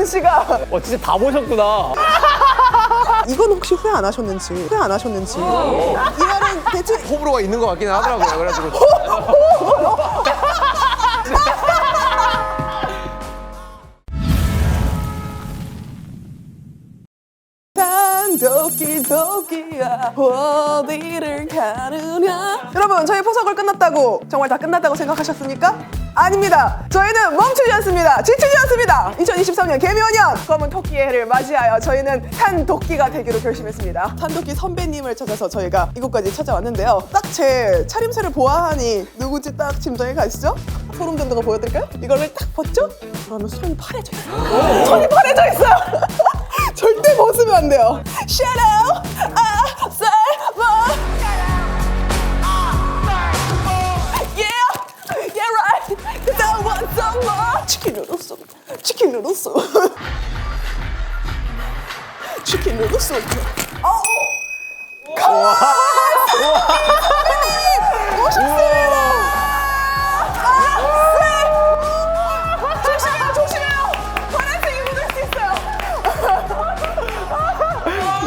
씨가 진짜 다 보셨구나. 이건 혹시 후회 안 하셨는지 이 말은 대체 호불호가 있는 것 같긴 하더라고요. 그래가지고 도끼야 어디를 가느냐. 여러분, 저희 포석을 끝났다고 정말 다 끝났다고 생각하셨습니까? 아닙니다. 저희는 멈추지 않습니다. 지치지 않습니다. 2023년 개묘년 검은 토끼의 해를 맞이하여 저희는 산도끼가 되기로 결심했습니다. 산도끼 선배님을 찾아서 저희가 이곳까지 찾아왔는데요. 딱 제 차림새를 보아하니 누군지 딱 짐작이 가시죠? 소름 돋는 거 보여드릴까요? 이거를 딱 벗죠? 그러면 손이 파래져 있어요. 손이 파래져 있어요. 절대 벗으면 안 돼요. Shadow, yeah, right. 'Cause I want some more. 치킨 누르소. 치킨 누르소. 오셨습니다. 조심해요. 파란색이 묻을 수 있어요.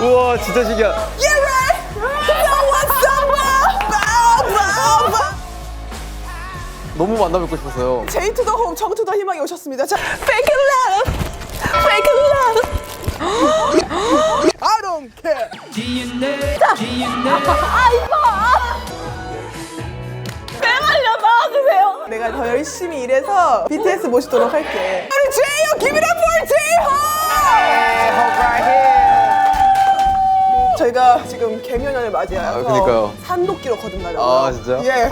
우와, 진짜 신기하다. Yeah, right. 'Cause I want some more. 너무 만나뵙고 싶었어요. J to the home, 정 to the 희망이 오셨습니다. 자, fake love. I don't care. 빼말려 나와주세요. 내가 더 열심히 일해서 BTS 모시도록 할게. 우리 제이호, give it up for 제이호. 저희가 지금 개묘년을 맞이하여서 그러니까요. 산도끼로 거듭나려고요. 아, 진짜요? 예.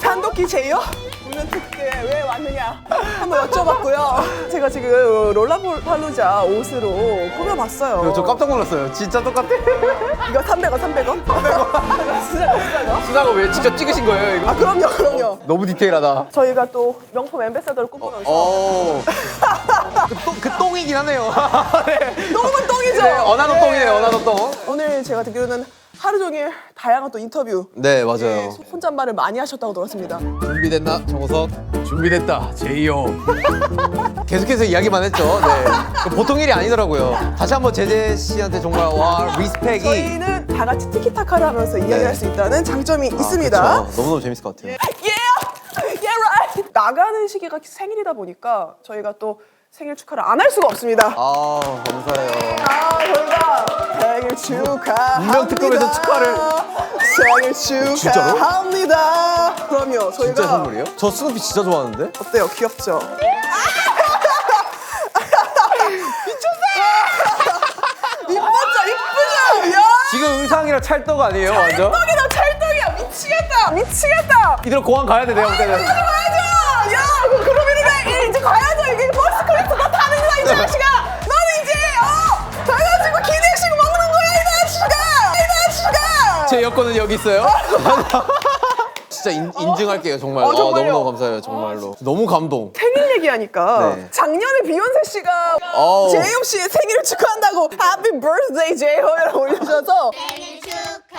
산도끼 제이요? 우면 특대 왜 왔느냐 한번 여쭤봤고요. 제가 지금 롤라팔루자 옷으로 꾸며봤어요. 저 깜짝 놀랐어요. 진짜 똑같아. 이거 300원. 수작업. 수다가 왜 직접 찍으신 거예요, 이거? 아, 그럼요. 너무 디테일하다. 저희가 또 명품 앰베서더를 꾸며서 그 똥이긴 하네요. 똥은 똥이죠. 네, 어나더 똥이네요, 어나더 똥. 오늘 제가 듣기로는 하루 종일 다양한 또 인터뷰 네, 맞아요. 혼잣말을 많이 하셨다고 들었습니다. 준비됐나, 정우석? 준비됐다, 제이요. 계속해서 이야기만 했죠. 네. 보통 일이 아니더라고요. 다시 한번 제재 씨한테 정말 와 리스펙이. 저희는 다 같이 티키타카를 하면서 이야기할 수 있다는 장점이 있습니다. 그쵸. 너무너무 재밌을 것 같아요. Yeah, right. 나가는 시기가 생일이다 보니까 저희가 또 생일 축하를 안 할 수가 없습니다. 아, 감사해요. 저희가 생일 축하합니다. 운명 특급에서 축하를. 생일 축하합니다. 그럼요, 저희가 진짜 선물이에요? 저 스누피 진짜 좋아하는데? 어때요? 귀엽죠? 이쁘죠? 야! 지금 의상이랑 찰떡 아니에요, 완전? 찰떡이야. 미치겠다. 이대로 공항 가야 돼, 내가 볼 때는. 가야죠. 야, 그러면 이제 가야죠. 이게 버스 클래스 너 타는 거야, 이 자식아. 너는 이제 가가지고 기내식 먹는 거야, 이 자식아. 제 여권은 여기 있어요. 진짜 인증할게요, 정말. 정말요? 너무너무 감사해요, 정말로. 너무 감동. 생일 얘기하니까 네. 작년에 비욘세 씨가 어우. 제이홉 씨의 생일을 축하한다고 Happy Birthday 제이홉이라고 올리셔서 생일 축하합니다.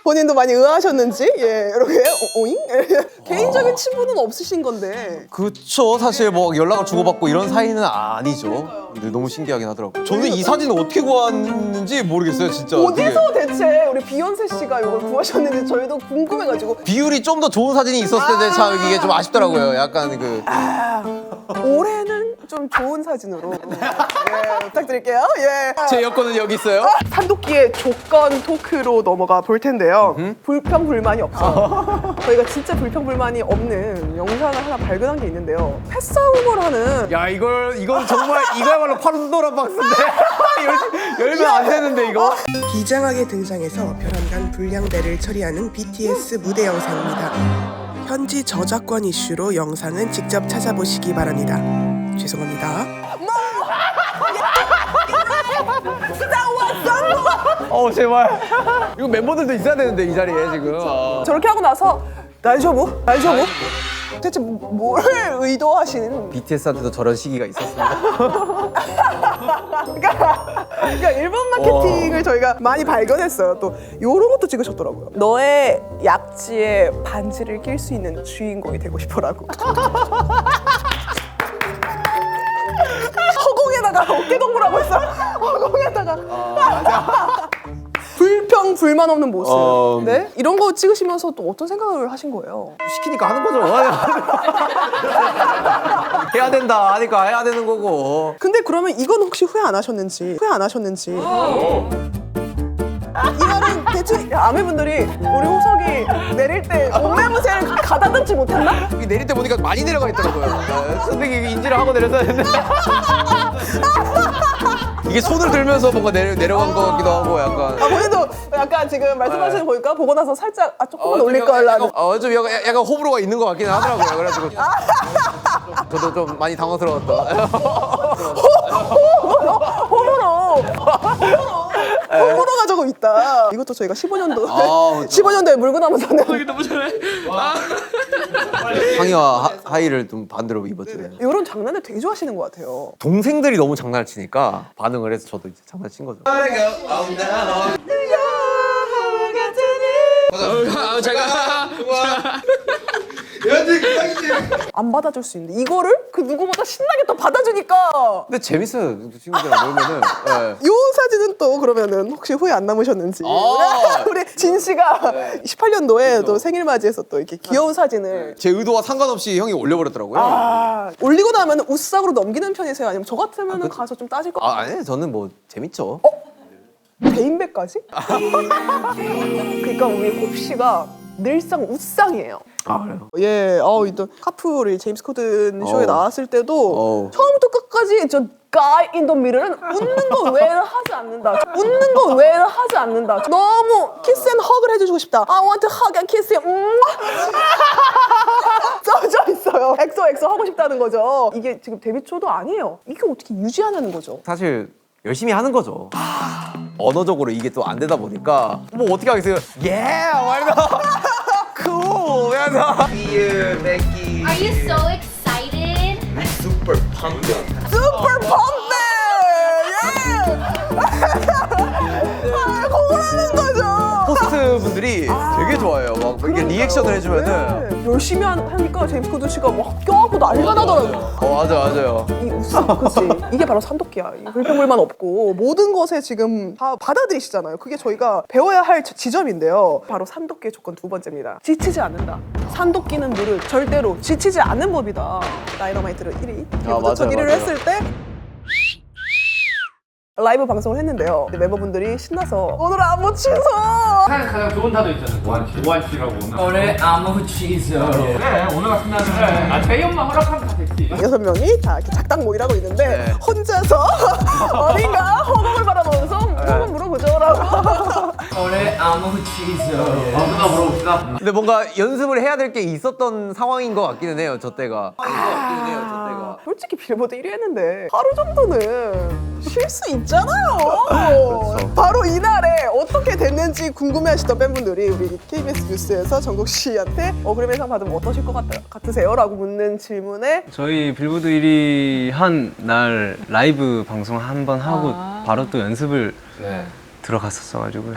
본인도 많이 의아하셨는지 이렇게 오잉? 개인적인 친분은 없으신 건데 그쵸, 사실 뭐 연락을 주고받고 이런 사이는 아니죠. 근데 너무 신기하긴 하더라고요. 저는 이 사진을 어떻게 구했는지 모르겠어요, 진짜. 어디서 대체 우리 비욘세 씨가 이걸 구하셨는지 저희도 궁금해가지고 비율이 좀 더 좋은 사진이 있었을 때 참 이게 좀 아쉽더라고요. 약간 올해는 좀 좋은 사진으로 부탁드릴게요. 제 여권은 여기 있어요. 산도끼의 조건 토크로 넘어가 볼 텐데요. 불평 불만이 없어. 저희가 진짜 불평 불만이 없는 영상을 하나 발견한 게 있는데요. 패싸움을 하는 야, 이건 정말 이거야말로 파란도란 박스인데. 열면 안 되는데, 이거. 비장하게 등장해서 벼랑간 불량배를 처리하는 BTS 무대 영상입니다. 현지 저작권 이슈로 영상은 직접 찾아보시기 바랍니다. 죄송합니다. 제발. 이거 멤버들도 있어야 되는데, 이 자리에 지금. 저렇게 하고 나서 날저부? 대체 뭘 의도하시는? BTS한테도 저런 시기가 있었습니다. 그러니까 일본 마케팅을 저희가 많이 발견했어요. 또 이런 것도 찍으셨더라고요. 너의 약지에 반지를 낄 수 있는 주인공이 되고 싶어라고. 불만 없는 모습. 네? 이런 거 찍으시면서 또 어떤 생각을 하신 거예요? 시키니까 하는 거죠. 해야 된다 하니까 해야 되는 거고. 근데 그러면 이건 혹시 후회 안 하셨는지 이 말은 대체 아미분들이 우리 호석이 내릴 때 옷매무새를 가다듬지 못했나? 여기 내릴 때 보니까 많이 내려가 있더라고요. 선생님이 인지를 하고 내렸어야 했는데. 이게 손을 들면서 뭔가 내려간 것 같기도 하고 약간. 본인도 약간 지금 말씀하시는 거 보니까 보고 나서 살짝 조금만 올릴 걸 나는. 좀 약간 호불호가 있는 것 같긴 하더라고요. 그래가지고 저도 좀 많이 당황스러웠다. 호불호가 조금 있다. 이것도 저희가 15년도 15년도에 물고 나면서는 너무 잘해. 상의와 하의를 좀 반대로 입었지. 이런 장난을 되게 좋아하시는 것 같아요. 동생들이 너무 장난을 치니까 반응을 해서 저도 이제 장난친 거죠. 제가 안 받아줄 수 있는데 이거를 그 누구보다 신나게 또 받아주니까. 근데 재밌어요. 친구들이랑 놀면은. 네. 요 사진은 또 그러면은 혹시 후회 안 남으셨는지. 우리 진 씨가 18년도에 또 생일 맞이해서 또 이렇게 귀여운 사진을 제 의도와 상관없이 형이 올려버렸더라고요. 올리고 나면 우싹으로 넘기는 편이세요? 아니면 저 같으면 가서 좀 따질 거? 아니 저는 뭐 재밌죠. 대인배까지? 그러니까 우리 홉 씨가 늘상 웃상이에요. 그래요? 예, 이 카풀이 제임스 코든 쇼에 나왔을 때도 어우. 처음부터 끝까지 저 guy in the mirror는 웃는 거 외에는 하지 않는다. 웃는 거 외에는 하지 않는다. 너무 키스 앤 헉을 해주고 싶다. I want to hug and kiss him. 써져 있어요. 엑소 하고 싶다는 거죠. 이게 지금 데뷔 초도 아니에요. 이게 어떻게 유지하는 거죠? 사실 열심히 하는 거죠. 언어적으로 이게 또 안 되다 보니까 뭐 어떻게 하겠어요? 예! 말이야. cool! 이러면서 Are you so excited? 슈퍼 펌프! 예! 고라는 거죠. 호스트 분들이 되게 좋아해요. 막 이렇게 리액션을 해주면은 네. 열심히 하니까 제임스 코든 씨가 막 껴갖고 난리가 나더라고요. 맞아요. 이 웃음, 그치? 이게 바로 산도끼야. 이 불평불만 없고 모든 것에 지금 다 받아들이시잖아요. 그게 저희가 배워야 할 지점인데요. 바로 산도끼의 조건 두 번째입니다. 지치지 않는다. 산도끼는 무릇 절대로 지치지 않는 법이다. 다이너마이트를 1위, 맞아요, 1위를 맞아요. 했을 때 라이브 방송을 했는데요. 멤버분들이 신나서 오늘 안무 취소! 세상에서 가장 좋은 타도 있잖아요. 오한씨라고 오늘 아무 취소. 그래 오늘 같은 날은 저희 엄마 허락하면 다 됐지. 6명이 다 이렇게 작당 모의를 하고 있는데 혼자서 어딘가 허공을 바라보면서 한번 물어보죠라고. 오늘 아무 취소. 누가 물어봅시다. 근데 뭔가 연습을 해야 될 게 있었던 상황인 것 같기는 해요. 저 때가. 솔직히 빌보드 1위 했는데 하루 정도는 쉴 수 있잖아요. 그렇죠. 바로 이날에 어떻게 됐는지 궁금해하시던 팬분들이 우리 KBS 뉴스에서 정국 씨한테 그래미상 받으면 어떠실 것 같으세요? 라고 묻는 질문에 저희 빌보드 1위 한 날 라이브 방송 한 번 하고 바로 또 연습을 들어갔었어가지고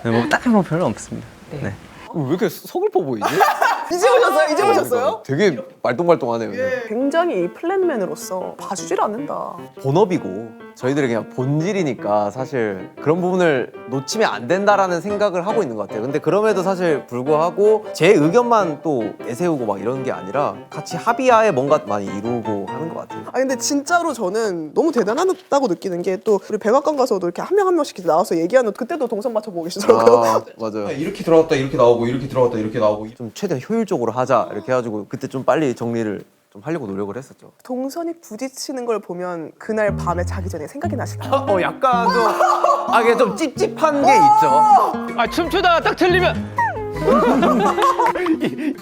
네, 뭐 다른 거 별로 없습니다. 네. 왜 이렇게 서글퍼 보이지? 이제 오셨어요? 이제 오셨어요? 되게 말똥말똥하네요. 굉장히 이 플랜맨으로서 봐주질 않는다. 본업이고 저희들이 그냥 본질이니까 사실 그런 부분을 놓치면 안 된다라는 생각을 하고 있는 것 같아요. 근데 그럼에도 사실 불구하고 제 의견만 또 내세우고 막 이런 게 아니라 같이 합의하에 뭔가 많이 이루고 하는 것 같아요. 근데 진짜로 저는 너무 대단하다고 느끼는 게 또 우리 백악관 가서도 이렇게 한 명 한 명씩 나와서 얘기하는 그때도 동선 맞춰보고 계시더라고요. 맞아요. 이렇게 들어갔다 이렇게 나오고 이렇게 들어갔다 이렇게 나오고. 좀 최대한 효율적으로 하자 이렇게 해가지고 그때 좀 빨리 정리를 좀 하려고 노력을 했었죠. 동선이 부딪히는 걸 보면 그날 밤에 자기 전에 생각이 나시나요? 약간 좀 이게 좀 찝찝한 게 있죠. 아 춤추다가 딱 틀리면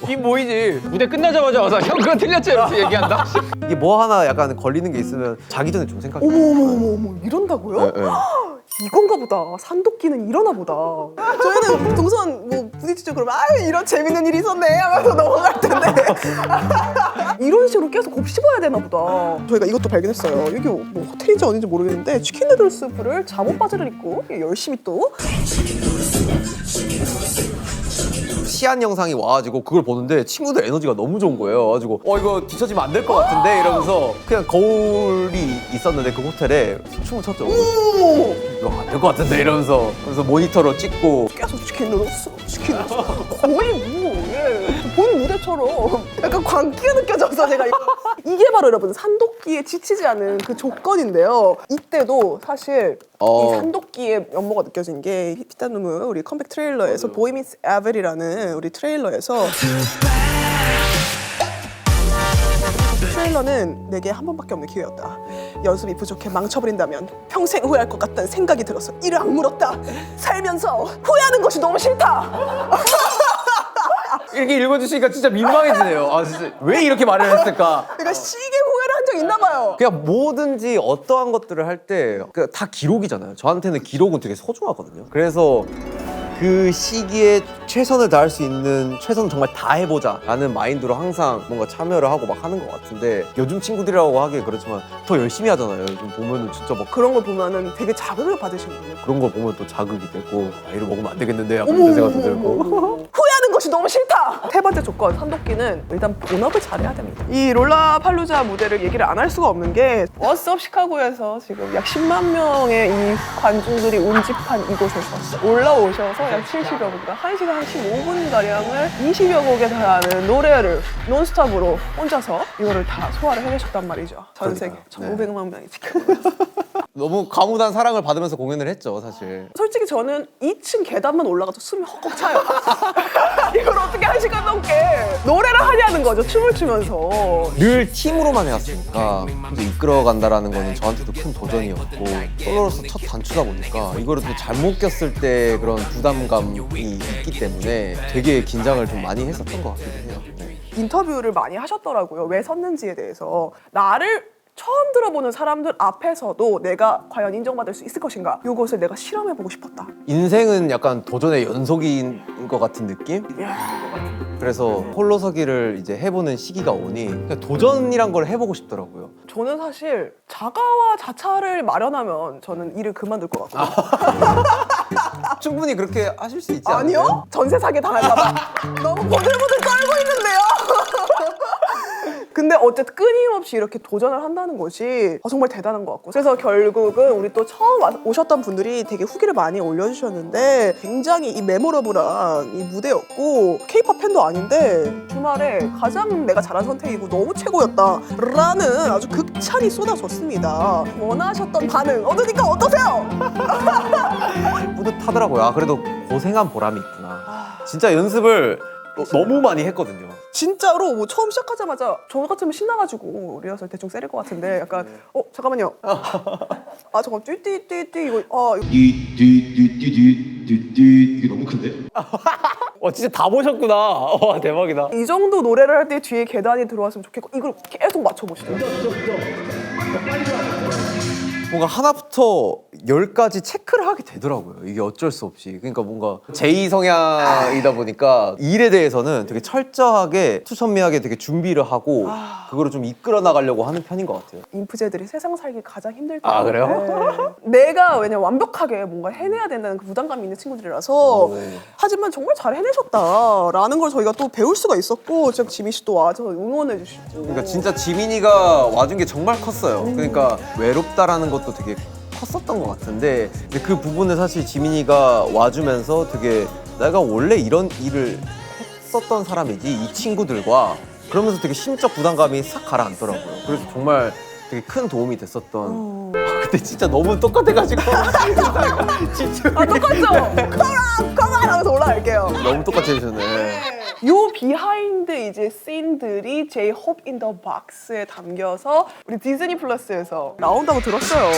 이 뭐이지? 무대 끝나자마자 와서 형 그거 틀렸지 이렇게 얘기한다. 이게 뭐 하나 약간 걸리는 게 있으면 자기 전에 좀 생각이 나요. 어머 이런다고요? 네. 이건가 보다. 산도끼는 이러나 보다. 저희는 동선 뭐 부딪히죠 그러면 아유 이런 재밌는 일이 있었네 하면서 넘어갈 텐데 이런 식으로 계속 곱씹어야 되나 보다. 저희가 이것도 발견했어요. 이게 뭐 호텔인지 어딘지 모르겠는데 치킨 누들 스프를 잠옷 바지를 입고 열심히 또 시안 영상이 와가지고 그걸 보는데 친구들 에너지가 너무 좋은 거예요. 가지고 이거 뒤처지면 안 될 것 같은데 이러면서 그냥 거울이 있었는데 그 호텔에 춤을 췄죠. 이거 안 될 것 같은데 이러면서 그래서 모니터로 찍고 계속 치킨 누르스 거의 본 무대처럼 약간 광기가 느껴져서 제가 이게 바로 여러분 산도끼에 지치지 않은 그 조건인데요. 이때도 사실 이 산도끼의 면모가 느껴진 게 피타누무 우리 컴백 트레일러에서 보이 미츠 에벨이라는 우리 트레일러에서 트레일러는 내게 한 번밖에 없는 기회였다. 연습이 부족해 망쳐버린다면 평생 후회할 것 같다는 생각이 들어서 이를 악물었다. 살면서 후회하는 것이 너무 싫다. 이렇게 읽어주시니까 진짜 민망해지네요. 아 진짜 왜 이렇게 말을 했을까? 그러니까 시계 후회를 한 적 있나 봐요. 그냥 뭐든지 어떠한 것들을 할 때 다 기록이잖아요. 저한테는 기록은 되게 소중하거든요. 그래서 그 시기에 최선을 다할 수 있는 최선을 정말 다 해보자 라는 마인드로 항상 뭔가 참여를 하고 막 하는 것 같은데 요즘 친구들이라고 하기에 그렇지만 더 열심히 하잖아요. 요즘 보면은 진짜 막 그런 걸 보면은 되게 자극을 받으시는군요. 그런 거 보면 또 자극이 되고 이를 먹으면 안 되겠는데 약간 이런 생각도 들고 후회하는 것이 너무 싫다. 세 번째 조건 산도끼는 일단 본업을 잘해야 됩니다. 이 롤라팔루자 무대를 얘기를 안 할 수가 없는 게 워스업 시카고에서 지금 약 10만 명의 이 관중들이 운집한 이곳에서 올라오셔서 약 70여 분과 1시간 15분가량을 20여 곡에 달하는 노래를 논스톱으로 혼자서 이거를 다 소화를 해내셨단 말이죠. 전 세계 그러니까요. 1,500만 명이 지금. 너무 과무단 사랑을 받으면서 공연을 했죠 사실. 솔직히 저는 2층 계단만 올라가도 숨이 헉헉 차요. 이걸 어떻게 1시간 넘게 노래를 하냐는 거죠. 춤을 추면서. 늘 팀으로만 해왔으니까 이제 이끌어간다라는 거는 저한테도 큰 도전이었고 솔로로서 첫 단추다 보니까 이거를 또 잘못 꼈을 때 그런 부담감이 있기 때문에 되게 긴장을 좀 많이 했었던 것 같기도 해요. 네. 인터뷰를 많이 하셨더라고요. 왜 섰는지에 대해서. 나를 처음 들어보는 사람들 앞에서도 내가 과연 인정받을 수 있을 것인가? 이것을 내가 실험해보고 싶었다. 인생은 약간 도전의 연속인 것 같은 느낌? 그래서 홀로서기를 이제 해보는 시기가 오니 그냥 도전이란 걸 해보고 싶더라고요. 저는 사실 자가와 자차를 마련하면 저는 일을 그만둘 것 같고. 충분히 그렇게 하실 수 있지 않나요? 아니요? 전세 사기 당할까봐 너무 보들보들 떨고 있는데요. 근데 어쨌든 끊임없이 이렇게 도전을 한다는 것이 정말 대단한 것 같고 그래서 결국은 우리 또 처음 오셨던 분들이 되게 후기를 많이 올려주셨는데 굉장히 이 메모러블한 이 무대였고 K-pop 팬도 아닌데 주말에 가장 내가 잘한 선택이고 너무 최고였다 라는 아주 극찬이 쏟아졌습니다. 원하셨던 반응 얻으니까 어떠세요? 뿌듯하더라고요. 아 그래도 고생한 보람이 있구나. 진짜 연습을 너무 많이 했거든요. 진짜로 뭐 처음 시작하자마자 저 같으면 신나가지고 리허설 대충 세릴 것 같은데 약간 잠깐만요. 아 잠깐 띠띠띠띠 이거 이게 너무 큰데? 진짜 다 보셨구나. 와 대박이다. 이 정도 노래를 할 때 뒤에 계단이 들어왔으면 좋겠고 이걸 계속 맞춰보시더라고요. 뭔가 하나부터 10까지 체크를 하게 되더라고요. 이게 어쩔 수 없이. 그러니까 뭔가 제2 성향이다 보니까 일에 대해서는 되게 철저하게 투선미하게 되게 준비를 하고 그거를 좀 이끌어 나가려고 하는 편인 것 같아요. 인프제들이 세상 살기 가장 힘들 때. 아, 그래요? 네. 내가 왜냐면 완벽하게 뭔가 해내야 된다는 그 부담감이 있는 친구들이라서 하지만 정말 잘 해내셨다라는 걸 저희가 또 배울 수가 있었고 지금 지민 씨 또 와서 응원해 주시고 그러니까 진짜 지민이가 와준 게 정말 컸어요. 그러니까 외롭다라는 것도 되게 컸었던 것 같은데 근데 그 부분을 사실 지민이가 와주면서 되게 내가 원래 이런 일을 했었던 사람이지 이 친구들과 그러면서 되게 심적 부담감이 싹 가라앉더라고요. 그래서 정말 되게 큰 도움이 됐었던 근데 진짜 너무 똑같아가지고 진짜 똑같죠? 컴온 하면서 올라갈게요. 너무 똑같이 해주셨네. 요 비하인드 이제 씬들이 J-Hope in the Box에 담겨서 우리 디즈니 플러스에서 나온다고 들었어요.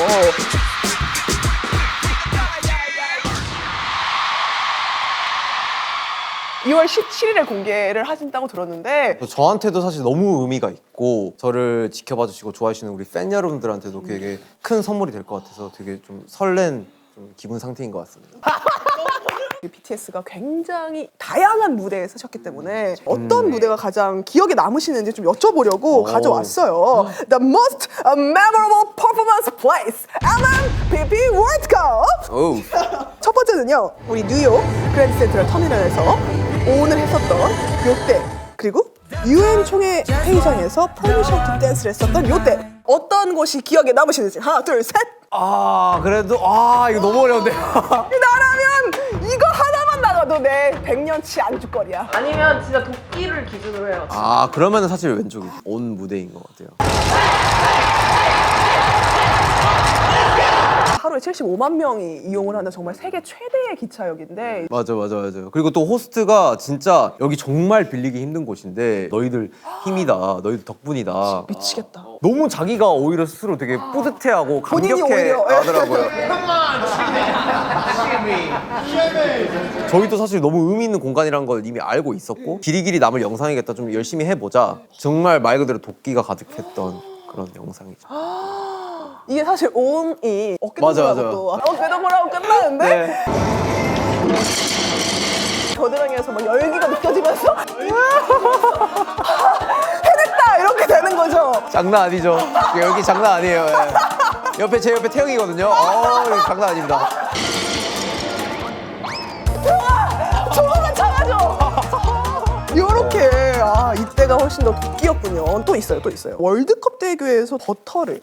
2월 17일에 공개를 하신다고 들었는데 저한테도 사실 너무 의미가 있고 저를 지켜봐 주시고 좋아해 주시는 우리 팬 여러분들한테도 되게 큰 선물이 될 것 같아서 되게 좀 설렌 좀 기분 상태인 것 같습니다. BTS가 굉장히 다양한 무대에 서셨기 때문에 어떤 무대가 가장 기억에 남으시는지 좀 여쭤보려고 가져왔어요. The most memorable performance place, MMPP World Cup. 오. 첫 번째는요, 우리 뉴욕 그랜드 센트럴 터미널에서 오늘 했었던 요때, 그리고 UN 총회 회의장에서 퍼미션 투 댄스를 했었던 요때, 어떤 곳이 기억에 남으시는지 하나 둘 셋. 아 그래도 이거 너무 어려운데. 나라면 이거 하나만 나가도 내 100년치 안주거리야. 아니면 진짜 도끼를 기준으로 해요. 아 그러면은 사실 왼쪽이 온 무대인 것 같아요. 하루에 75만 명이 이용을 하는 정말 세계 최대의 기차역인데 맞아. 그리고 또 호스트가 진짜 여기 정말 빌리기 힘든 곳인데 너희들 힘이다, 너희들 덕분이다. 미치겠다. 너무 자기가 오히려 스스로 되게 뿌듯해하고 본인이 감격해 오히려. 하더라고요. 저희도 사실 너무 의미 있는 공간이라는 걸 이미 알고 있었고 길이길이 남을 영상이겠다, 좀 열심히 해보자. 정말 말 그대로 도끼가 가득했던 그런 영상이죠. 이게 사실 온이 어깨도 맞아. 보라고 또 어깨도 보라고 끝나는데 네. 겨드랑이에서 막 열기가 느껴지면서 해냈다 이렇게 되는 거죠. 장난 아니죠. 여기 장난 아니에요. 예. 제 옆에 태영이거든요. 이거 장난 아닙니다. 조금만 참아줘. 요렇게 이때가 훨씬 더 도끼였군요. 또 있어요. 월드컵 대교에서 버터를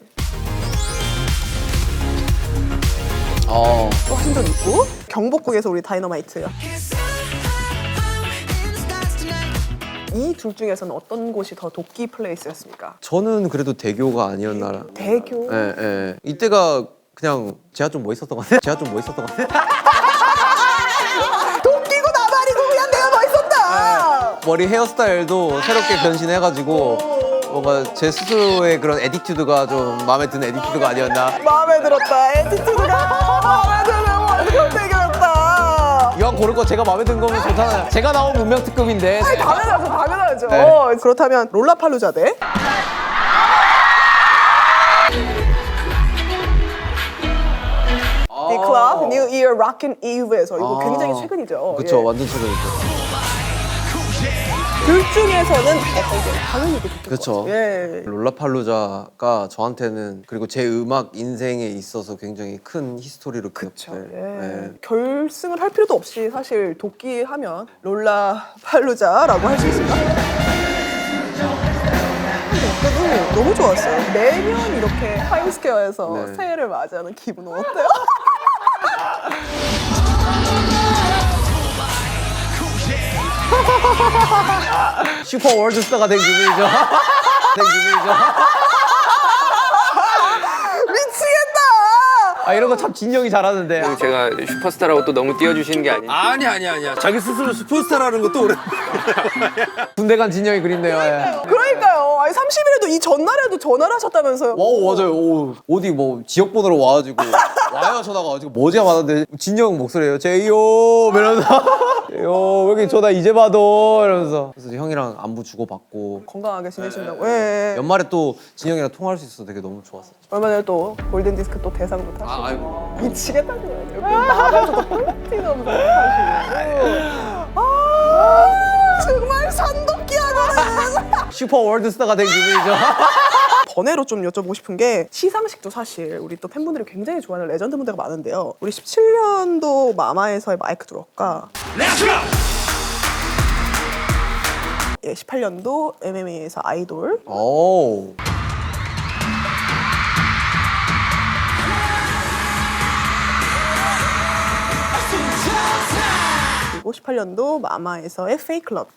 또 하신 적 있고, 경복궁에서 우리 다이너마이트. 이 둘 중에서는 어떤 곳이 더 도끼 플레이스였습니까? 저는 그래도 대교가 아니었나. 대교. 예. 이때가 그냥 제가 좀 멋있었던 것 같아요. 도끼고 나발이고 그냥 내가 멋있었다. 머리 헤어스타일도 새롭게 변신해가지고 뭔가 제 스스로의 그런 애티튜드가 좀 마음에 드는 애티튜드가 아니었나. 마음에 들었다. 애티튜드가 마음에 드는 월드컵 대교였다. 이왕 고를 거 제가 마음에 드는 거면 좋잖아요. 제가 나온 문명 특급인데. 당연하죠. 네. 그렇다면 롤라팔루자 대 The Club New Year Rockin' Eve에서 이거 굉장히 최근이죠. 그쵸, 예. 완전 최근이죠. 둘 중에서는 당연히 이게 좋을 그쵸. 것 같아요. 예. 롤라팔루자가 저한테는, 그리고 제 음악 인생에 있어서 굉장히 큰 히스토리로 그쵸. 기억돼. 예. 결승을 할 필요도 없이 사실 도끼 하면 롤라팔루자라고 할 수 있습니다. 그때도 너무 좋았어요. 매년 이렇게 타임스퀘어에서 네. 새해를 맞이하는 기분은 어때요? 슈퍼 월드스타가 된 기분이죠. 미치겠다! 이런 거 참 진영이 잘하는데. 제가 슈퍼스타라고 또 너무 띄워주시는 게 아닌지. 아니야. 자기 스스로 슈퍼스타라는 것도 오래. 군대 간 진영이 그립네요. 그러니까요. 아니 30일에도 이 전날에도 전화를 하셨다면서요. 맞아요. 어디 뭐 지역 번호로 와가지고 와요 전화가 와가지고 뭐지가 많은데 진영 목소리예요. 제이요 이러면서 요 여기 전화 이제 받아 이러면서. 그래서 형이랑 안부 주고 받고 건강하게 지내신다고. 예. 연말에 또 진영이랑 통화할 수 있어서 되게 너무 좋았었죠. 얼마 전에 또 골든 디스크 또 대상도 타시고. 아이고. 미치겠다 그래요. 나가서도 플래티넘 타시고. 정말 산도끼 하나는. 슈퍼 월드스타가 된 기분이죠. 번외로 좀 여쭤보고 싶은 게, 시상식도 사실 우리 또 팬분들이 굉장히 좋아하는 레전드 무대가 많은데요. 우리 17년도 마마에서의 마이크 드롭과 18년도 MMA에서 아이돌, 오. 그리고 18년도 마마에서의 페이클럽.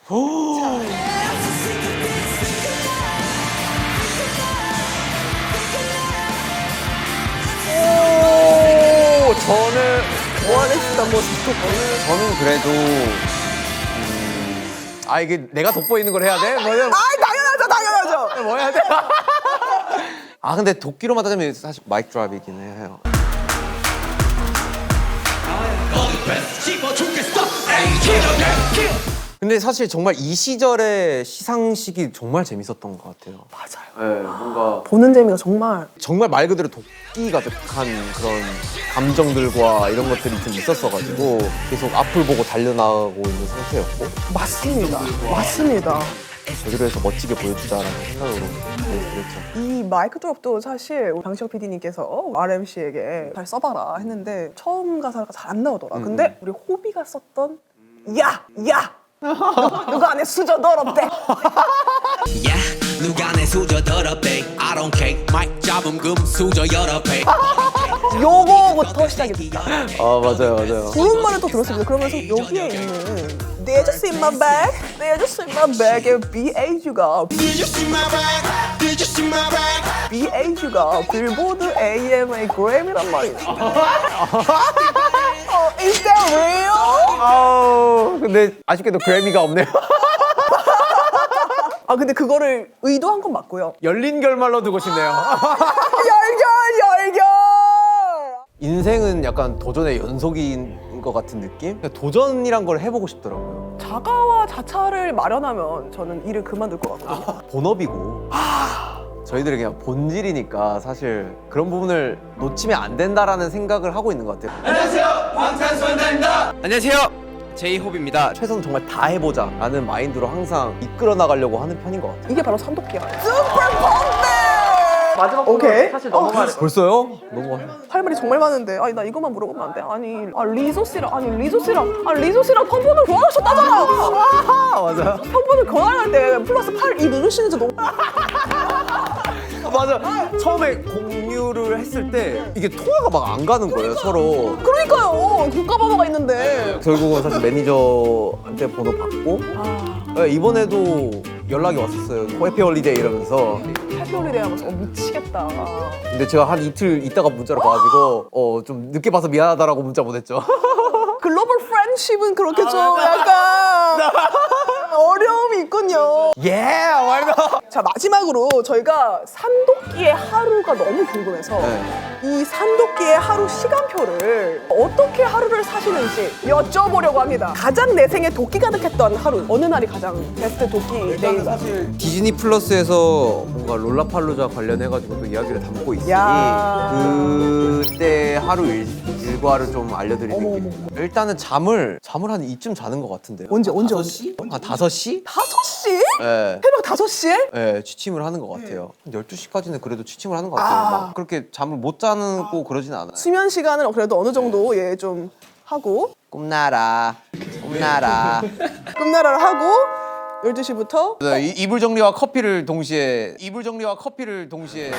저는 좋아하시던 모습. 그래도 이게 내가 돋보이는 걸 해야 돼? 당연하죠. 뭐 해야 돼? 근데 도끼로만 따지면 사실 마이크 드랍이긴 해요. 근데 사실 정말 이 시절의 시상식이 정말 재밌었던 것 같아요. 맞아요. 네, 뭔가 보는 재미가 정말. 정말 말 그대로 도끼 가득한 그런 감정들과 이런 것들이 좀 있었어가지고 계속 앞을 보고 달려나가고 있는 상태였고, 맞습니다. 제대로 해서 멋지게 보여주자라는 생각으로 그랬죠. 이 마이크 드롭도 사실 방시혁 PD님께서 RMC에게 잘 써봐라 했는데 처음 가사가 잘 안 나오더라. 근데 우리 호비가 썼던 야! 누가 안에 수저 더럽대. 누가 내 수저 더럽대 I don't care 마이크 잡음 금 수저 여러 배 요거부터 시작이 됐다. 아 맞아요 맞아요. 부른말을 또 들었습니다. 그러면서 여기에 있는 Did you see my bag? Did you see my bag의 BAG가 BAG가 빌보드 AMA 그램이란 말이야. Is that real? 아우 근데 아쉽게도 그래미가 없네요. 아 근데 그거를 의도한 건 맞고요. 열린 결말로 두고 싶네요. 열결. 인생은 약간 도전의 연속인 것 같은 느낌? 그냥 도전이란 걸 해보고 싶더라고요. 자가와 자차를 마련하면 저는 일을 그만둘 것 같거든요. 본업이고 저희들이 그냥 본질이니까 사실 그런 부분을 놓치면 안 된다라는 생각을 하고 있는 것 같아요. 안녕하세요. 제이홉입니다. 최선 정말 다 해보자 라는 마인드로 항상 이끌어 나가려고 하는 편인 것 같아요. 이게 바로 산도끼야. 슈퍼 펌프! 마지막 오케이. 부분 사실 넘어가야 돼. 벌써요? 너무 할 말이 정말 많은데 아니 나 이것만 물어보면 안 돼. 아니 리조 씨랑 펌프는 교환하셨다잖아. 맞아요. 펌프는 교환할 때 플러스 8 이 누르시는 게 너무 맞아. 처음에 공유를 했을 때 이게 통화가 막 안 가는 거예요 서로. 그러니까요. 국가 번호가 있는데 결국은 사실 매니저한테 번호 받고 네, 이번에도 연락이 왔었어요. 해피 홀리데이 이러면서. 해피홀리데이 하면서 미치겠다. 근데 제가 한 이틀 있다가 문자를 봐가지고 좀 늦게 봐서 미안하다라고 문자 보냈죠. 글로벌 프렌드십은 그렇게 좀 약간 어려움이 있군요. 예! 말도. 자 마지막으로 저희가 산도끼의 하루가 너무 궁금해서 네. 이 산도끼의 하루 시간표를 어떻게 하루를 사시는지 여쭤보려고 합니다. 가장 내 생에 도끼 가득했던 하루 어느 날이 가장 베스트 도끼 데이가? 디즈니 플러스에서 뭔가 롤라팔로자 관련해가지고 또 이야기를 담고 있으니 야. 그때 하루 일과를 좀 알려드리는 게 일단은 잠을 한 이쯤 자는 것 같은데요. 언제? 한 5시? 5시? 네. 새벽 5시에? 네, 취침을 하는 것 같아요. 12시까지는 그래도 취침을 하는 것 같아요. 막 그렇게 잠을 못 자고 그러진 않아요. 수면 시간은 그래도 어느 정도 좀 하고 꿈나라. 끝나라를 하고 12시부터 네, 이불 정리와 커피를 동시에 이불 정리와 커피를 동시에?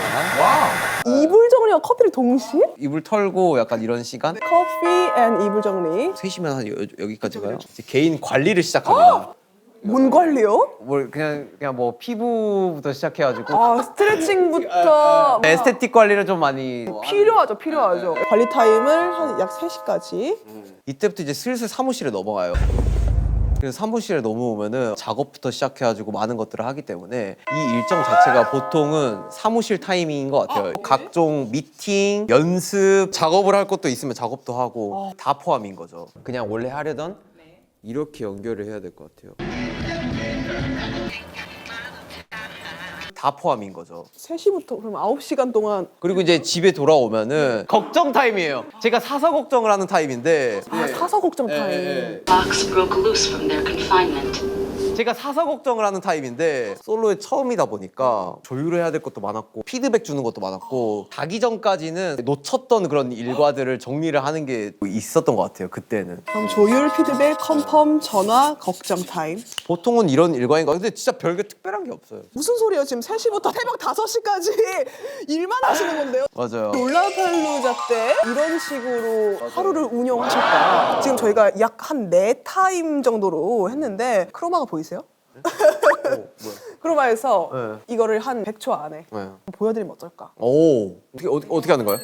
이불 털고 약간 이런 시간? 커피 앤 이불 정리. 3시면 한 여기까지 가요. 이제 개인 관리를 시작합니다. 뭔 관리요? 뭘 그냥 뭐 피부부터 시작해가지고 스트레칭부터 에스테틱 관리를 좀 많이 필요하죠. 관리 타임을 한 약 3시까지. 이때부터 이제 슬슬 사무실에 넘어가요. 그래서 사무실에 넘어오면은 작업부터 시작해가지고 많은 것들을 하기 때문에 이 일정 자체가 보통은 사무실 타이밍인 것 같아요. 각종 미팅, 연습, 작업을 할 것도 있으면 작업도 하고 다 포함인 거죠. 그냥 원래 하려던 이렇게 연결을 해야 될 것 같아요. 다 포함인 거죠. 3시부터 그럼 9시간 동안 그리고 이제 집에 돌아오면은 걱정 타임이에요. 제가 사서 걱정을 하는 타임인데 사서 걱정 타임. Box broke loose from their confinement. 제가 사서 걱정을 하는 타입인데 솔로의 처음이다 보니까 조율을 해야 될 것도 많았고 피드백 주는 것도 많았고 자기 전까지는 놓쳤던 그런 일과들을 정리를 하는 게 있었던 것 같아요. 그때는 그럼 조율, 피드백, 컨펌, 전화, 걱정 타임. 보통은 이런 일과인 것 같아요. 근데 진짜 별게 특별한 게 없어요. 무슨 소리예요? 지금 3시부터 새벽 5시까지 일만 하시는 건데요? 맞아요. 롤라팔로자 때 이런 식으로 하루를 운영하셨다. 지금 저희가 약 한 4타임 정도로 했는데 크로마가 보이세요? 크로마에서 네. 이거를 한 100초 안에 네. 보여드리면 어떨까? 오 어떻게 하는 거예요?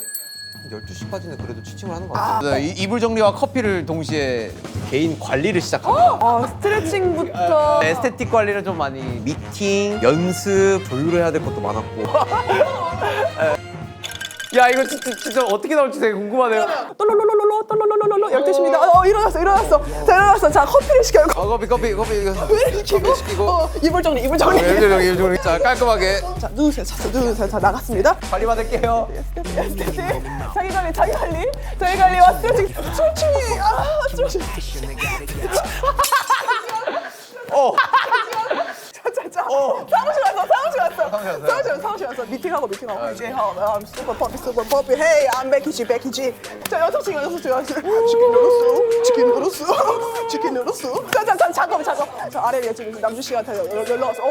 12시까지는 그래도 취침을 하는 것 같아요. 네, 이불 정리와 커피를 동시에 개인 관리를 시작합니다. 스트레칭부터 에스테틱 관리를 좀 많이 미팅, 연습, 조율을 해야 될 것도 많았고 야 이거 진짜 어떻게 나올지 되게 궁금하네요. 떨롤롤롤롤 12시입니다. 일어났어. 자, 일어났어. 자, 커피를 시켜요. 커피 이거 왜 이렇게 커피 시키고 이불 정리. 이불 정리 자 깔끔하게 자, 누우세요. 자, 나갔습니다. 관리 받을게요. 자기 관리 와 스트레칭. 스트레칭. 자. 사무실 왔어. 미팅하고. 이제 I'm super puppy. Hey, I'm Becky G. 자, 6시. 치킨 누르스. 잠깐만. 저 아래에 지금 남주 씨한테 연락 왔어.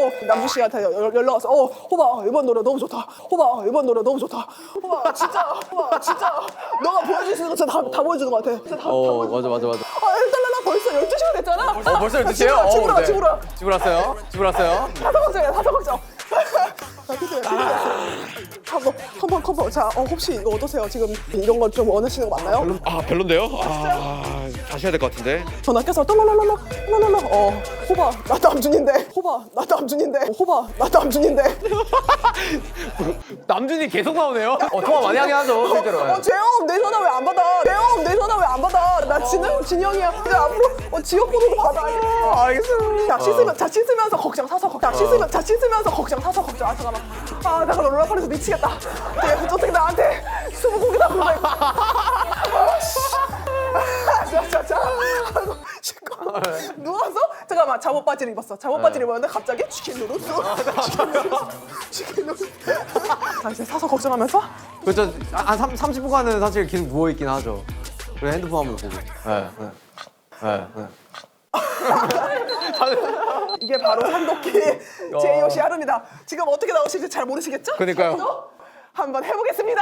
연락 왔어. 호바, 이번 노래 너무 좋다. 호바, 진짜. 너가 보여줄 수 있는 거 진짜 다 보여주는 것 같아. 진짜 다 보여주는 것 같아. 맞아. 일단 나 벌써 12시간 됐잖아. 벌써 12시에요? 집으로 왔어요. 집으로 왔어요? 다섯 걱정. 컴펌. 자, 혹시 이거 어떠세요? 지금 이런 거 좀 원하시는 거 맞나요? 별론데요? 다시 해야 될 것 같은데. 전화 껴서 또로로로로. 호바, 나 남준인데. 남준이 계속 나오네요. 통화 많이 하긴 하죠, 실제로. 재영, 내 전화 왜 안 받아? 나 진영이야. 이제 앞으로 지역 번호도 받아. 알겠어. 자, 씻으면서 걱정 사서 걱정. 아, 잠깐만. 나 그럼 롤러코에서 미치겠다. 어떻게 나한테 수부고기다 그러고. 자. 누워서 잠깐만 잠옷 바지를 입었어. 입었는데 갑자기 치킨 누르스. 자, 이제 사서 걱정하면서 그렇죠. 한 30분간은 사실 계속 누워있긴 하죠. 그리고 핸드폰 한번 보고. 네. 이게 바로 산도끼 제이오시 하루입니다. 지금 어떻게 나오실지 잘 모르시겠죠? 그러니까요. 한번 해보겠습니다.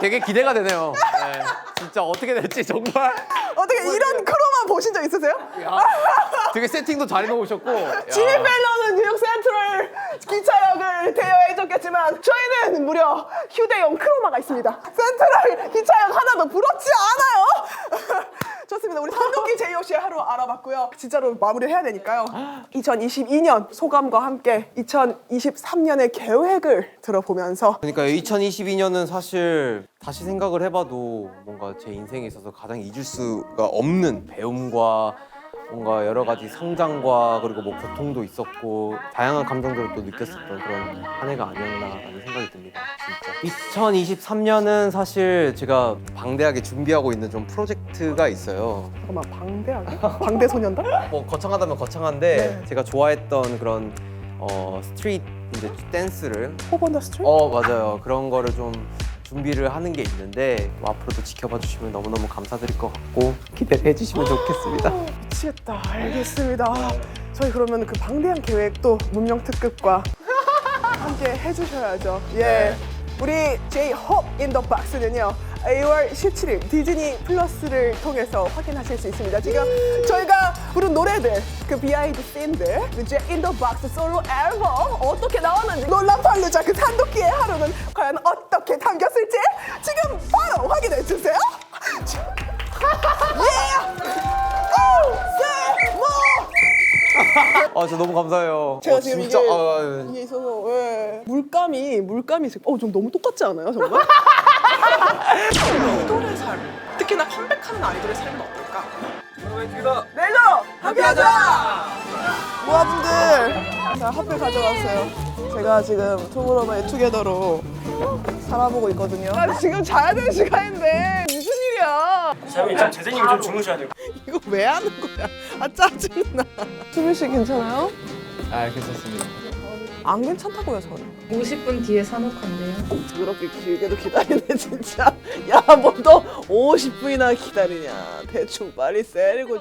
되게 기대가 되네요. 네. 진짜 어떻게 될지 정말. 어떻게 이런 크로만 보신 적 있으세요? 되게 세팅도 잘 해놓으셨고. 지미 펠러는 뉴욕 센트럴 기차역을 대여해줬겠지만 저희는 무려 휴대용 크로마가 있습니다. 센트럴 기차역 하나도 부럽지 않아요. 좋습니다. 우리 산도끼 제이오씨의 하루 알아봤고요. 진짜로 마무리를 해야 되니까요. 2022년 소감과 함께 2023년의 계획을 들어보면서 그러니까 2022년은 사실 다시 생각을 해봐도 뭔가 제 인생에 있어서 가장 잊을 수가 없는 배움과 뭔가 여러 가지 성장과 그리고 뭐 고통도 있었고 다양한 감정들을 또 느꼈었던 그런 한 해가 아니었나라는 생각이 듭니다. 진짜 2023년은 사실 제가 방대하게 준비하고 있는 좀 프로젝트가 있어요. 잠깐만, 방대하게? 방대소년단? 뭐 거창하다면 거창한데 제가 좋아했던 그런 스트리트 이제 댄스를 호번더 스트리트? 맞아요. 그런 거를 좀 준비를 하는 게 있는데 뭐 앞으로도 지켜봐 주시면 너무너무 감사드릴 것 같고 기대를 해주시면 좋겠습니다. 미치겠다. 알겠습니다. 저희 그러면 그 방대한 계획도 문명 특급과 함께 해주셔야죠. 예, 우리 J-Hope in the Box는요 2월 17일 디즈니 플러스를 통해서 확인하실 수 있습니다. 지금 저희가 부른 노래들, 그 비하인드 씬들, 그 J in the Box 솔로 앨범 어떻게 나왔는지 놀라팔루자 그 산도끼의 하루는 과연 어떻게 담겼을지 지금 바로 확인해 주세요. 저 너무 감사해요. 제가 지금 진짜 이게 있어서 물감이 지금 좀 너무 똑같지 않아요, 정말? 아이돌의 삶, 특히나 컴백하는 아이돌의 삶은 어떨까? 내죠! 함께하자! 모아분들, 자, 핫플 가져왔어요. 제가 지금 투모로우바이 투게더로 살아보고 있거든요. 지금 자야 되는 시간인데 무슨 일이야? 지금 재생님이 좀 주무셔야 돼요. 이거 왜 하는 거야? 짜증나. 수빈 씨 괜찮아요? 괜찮습니다. 안 괜찮다고요, 저는. 50분 뒤에 산옥한대요. 그렇게 길게도 기다리네, 진짜. 야, 뭐 너 50분이나 기다리냐. 대충 빨리 세리고.